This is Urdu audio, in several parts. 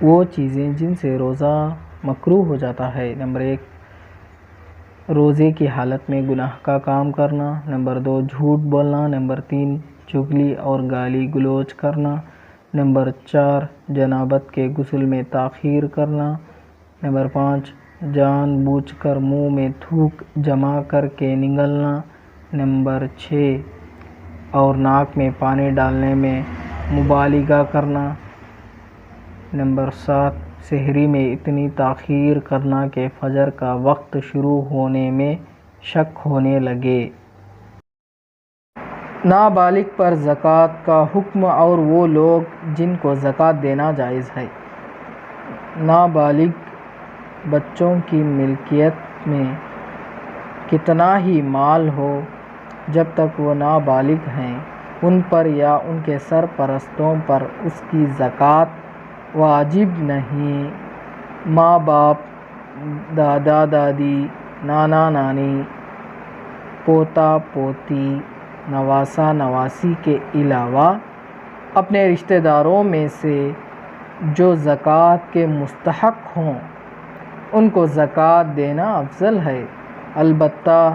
وہ چیزیں جن سے روزہ مکروہ ہو جاتا ہے۔ نمبر 1 روزے کی حالت میں گناہ کا کام کرنا۔ نمبر 2 جھوٹ بولنا۔ نمبر 3 چغلی اور گالی گلوچ کرنا۔ نمبر 4 جنابت کے غسل میں تاخیر کرنا۔ نمبر 5 جان بوجھ کر منہ میں تھوک جمع کر کے نگلنا۔ نمبر 6 اور ناک میں پانی ڈالنے میں مبالغہ کرنا۔ نمبر 7 سحری میں اتنی تاخیر کرنا کہ فجر کا وقت شروع ہونے میں شک ہونے لگے۔ نابالغ پر زکوٰۃ کا حکم اور وہ لوگ جن کو زکوٰۃ دینا جائز ہے۔ نابالغ بچوں کی ملکیت میں کتنا ہی مال ہو، جب تک وہ نابالغ ہیں ان پر یا ان کے سرپرستوں پر اس کی زکوٰۃ واجب نہیں۔ ماں باپ، دادا دادی، نانا نانی، پوتا پوتی، نواسا نواسی کے علاوہ اپنے رشتہ داروں میں سے جو زکوٰۃ کے مستحق ہوں ان کو زکوٰۃ دینا افضل ہے۔ البتہ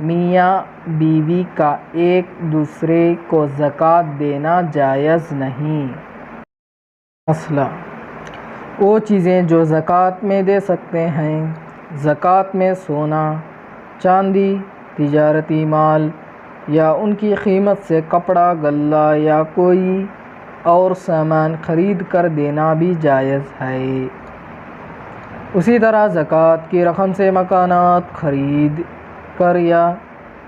میاں بیوی کا ایک دوسرے کو زکوٰۃ دینا جائز نہیں۔ مسئلہ وہ چیزیں جو زکوٰۃ میں دے سکتے ہیں۔ زکوٰۃ میں سونا، چاندی، تجارتی مال یا ان کی قیمت سے کپڑا غلہ یا کوئی اور سامان خرید کر دینا بھی جائز ہے۔ اسی طرح زکوٰۃ کی رقم سے مکانات خرید کر یا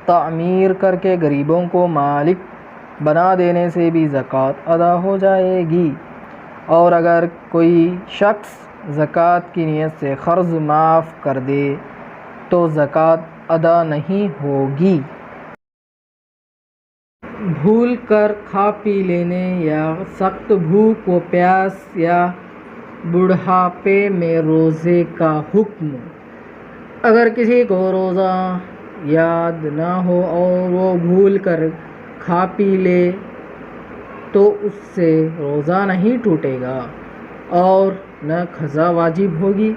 تعمیر کر کے غریبوں کو مالک بنا دینے سے بھی زکوٰۃ ادا ہو جائے گی۔ اور اگر کوئی شخص زکوٰۃ کی نیت سے قرض معاف کر دے تو زکوٰۃ ادا نہیں ہوگی۔ بھول کر کھا پی لینے یا سخت بھوک و پیاس یا بڑھاپے میں روزے کا حکم۔ اگر کسی کو روزہ یاد نہ ہو اور وہ بھول کر کھا پی لے تو اس سے روزہ نہیں ٹوٹے گا اور نہ قضا واجب ہوگی۔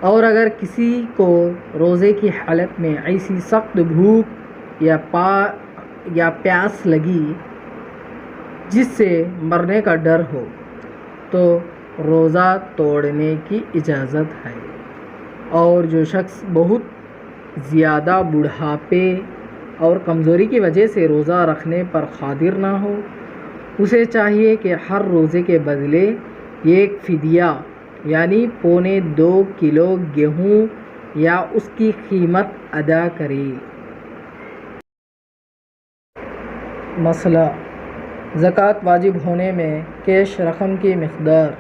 اور اگر کسی کو روزے کی حالت میں ایسی سخت بھوک یا پیاس لگی جس سے مرنے کا ڈر ہو تو روزہ توڑنے کی اجازت ہے۔ اور جو شخص بہت زیادہ بڑھاپے اور کمزوری کی وجہ سے روزہ رکھنے پر قادر نہ ہو اسے چاہیے کہ ہر روزے کے بدلے ایک فدیہ یعنی 2.25 کلو گیہوں یا اس کی قیمت ادا کرے۔ مسئلہ زکوٰۃ واجب ہونے میں کیش رقم کی مقدار۔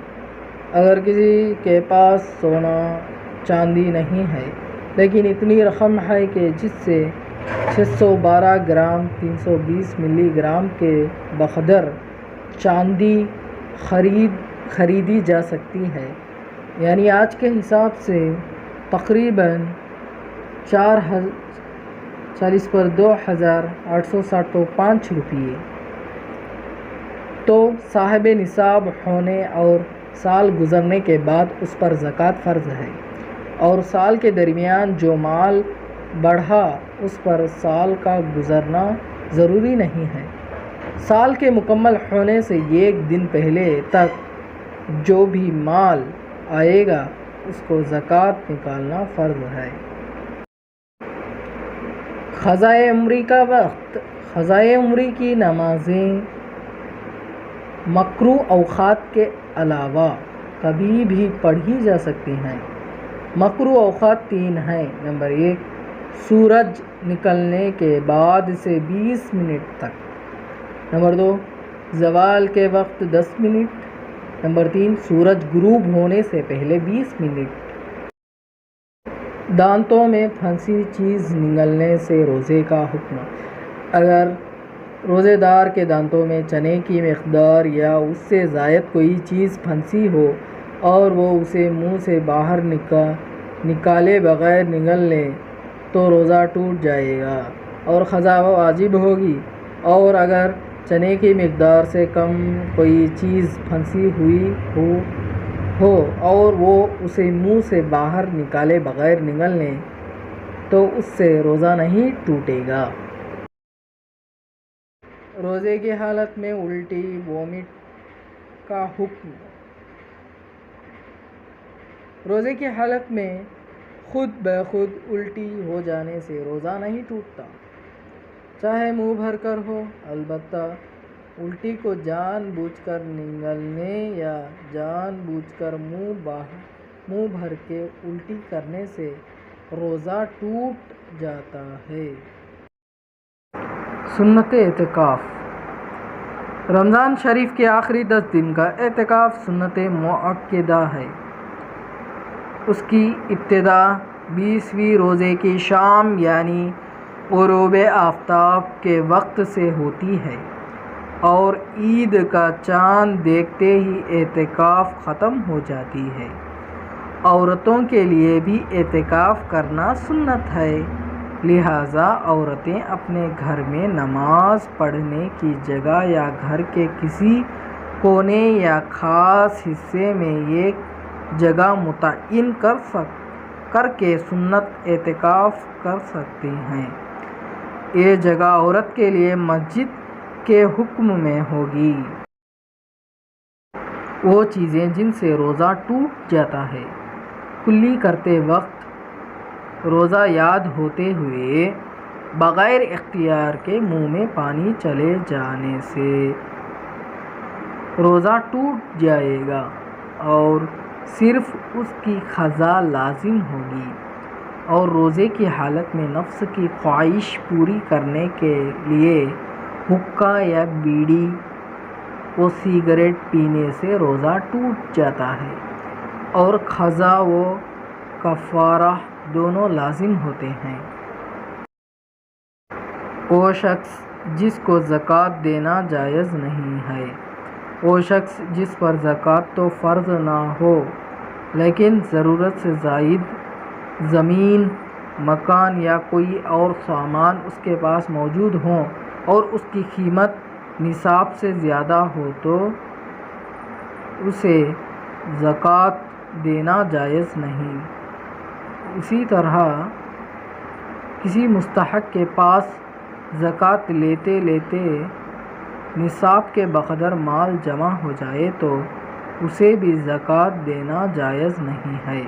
اگر کسی کے پاس سونا چاندی نہیں ہے لیکن اتنی رقم ہے کہ جس سے 612 گرام 320 ملی گرام کے بقدر چاندی خریدی جا سکتی ہے، یعنی آج کے حساب سے تقریباً 40 پر 2,865 روپے، تو صاحب نصاب ہونے اور سال گزرنے کے بعد اس پر زکوٰۃ فرض ہے۔ اور سال کے درمیان جو مال بڑھا اس پر سال کا گزرنا ضروری نہیں ہے۔ سال کے مکمل ہونے سے ایک دن پہلے تک جو بھی مال آئے گا اس کو زکوٰۃ نکالنا فرض ہے۔ قضائے عمری کا وقت۔ قضائے عمری کی نمازیں مکروہ اوقات کے علاوہ کبھی بھی پڑھی جا سکتی ہیں۔ مکروہ اوقات 3 ہیں۔ نمبر 1 سورج نکلنے کے بعد سے 20 منٹ تک۔ نمبر 2 زوال کے وقت 10 منٹ۔ نمبر 3 سورج غروب ہونے سے پہلے 20 منٹ۔ دانتوں میں پھنسی چیز نگلنے سے روزے کا حکم۔ اگر روزے دار کے دانتوں میں چنے کی مقدار یا اس سے زائد کوئی چیز پھنسی ہو اور وہ اسے منہ سے باہر نکالے بغیر نگل لے تو روزہ ٹوٹ جائے گا اور قضا واجب ہوگی۔ اور اگر چنے کی مقدار سے کم کوئی چیز پھنسی ہوئی ہو ہو اور وہ اسے منہ سے باہر نکالے بغیر نگل لیں تو اس سے روزہ نہیں ٹوٹے گا۔ روزے کی حالت میں الٹی وومٹ کا حکم۔ روزے کی حالت میں خود بخود الٹی ہو جانے سے روزہ نہیں ٹوٹتا، چاہے منہ بھر کر ہو، البتہ الٹی کو جان بوجھ کر نگلنے یا جان بوجھ کر منہ بھر کے الٹی کرنے سے روزہ ٹوٹ جاتا ہے۔ سنت اعتکاف۔ رمضان شریف کے آخری 10 دن کا اعتکاف سنت مؤکدہ ہے۔ اس کی ابتدا 20ویں روزے کی شام یعنی غروب آفتاب کے وقت سے ہوتی ہے اور عید کا چاند دیکھتے ہی اعتکاف ختم ہو جاتی ہے۔ عورتوں کے لیے بھی اعتکاف کرنا سنت ہے، لہٰذا عورتیں اپنے گھر میں نماز پڑھنے کی جگہ یا گھر کے کسی کونے یا خاص حصے میں یہ جگہ متعین کر کے سنت اعتکاف کر سکتی ہیں۔ یہ جگہ عورت کے لیے مسجد کے حکم میں ہوگی۔ وہ چیزیں جن سے روزہ ٹوٹ جاتا ہے۔ کلی کرتے وقت روزہ یاد ہوتے ہوئے بغیر اختیار کے منہ میں پانی چلے جانے سے روزہ ٹوٹ جائے گا اور صرف اس کی قضا لازم ہوگی، اور روزے کی حالت میں نفس کی خواہش پوری کرنے کے لیے حقہ یا بیڑی و سگریٹ پینے سے روزہ ٹوٹ جاتا ہے اور قضا و کفارہ دونوں لازم ہوتے ہیں۔ وہ شخص جس کو زکوٰۃ دینا جائز نہیں ہے، وہ شخص جس پر زکوٰۃ تو فرض نہ ہو لیکن ضرورت سے زائد زمین، مکان یا کوئی اور سامان اس کے پاس موجود ہوں اور اس کی قیمت نصاب سے زیادہ ہو تو اسے زکوٰۃ دینا جائز نہیں۔ اسی طرح کسی مستحق کے پاس زکوٰۃ لیتے لیتے نصاب کے بقدر مال جمع ہو جائے تو اسے بھی زکوٰۃ دینا جائز نہیں ہے۔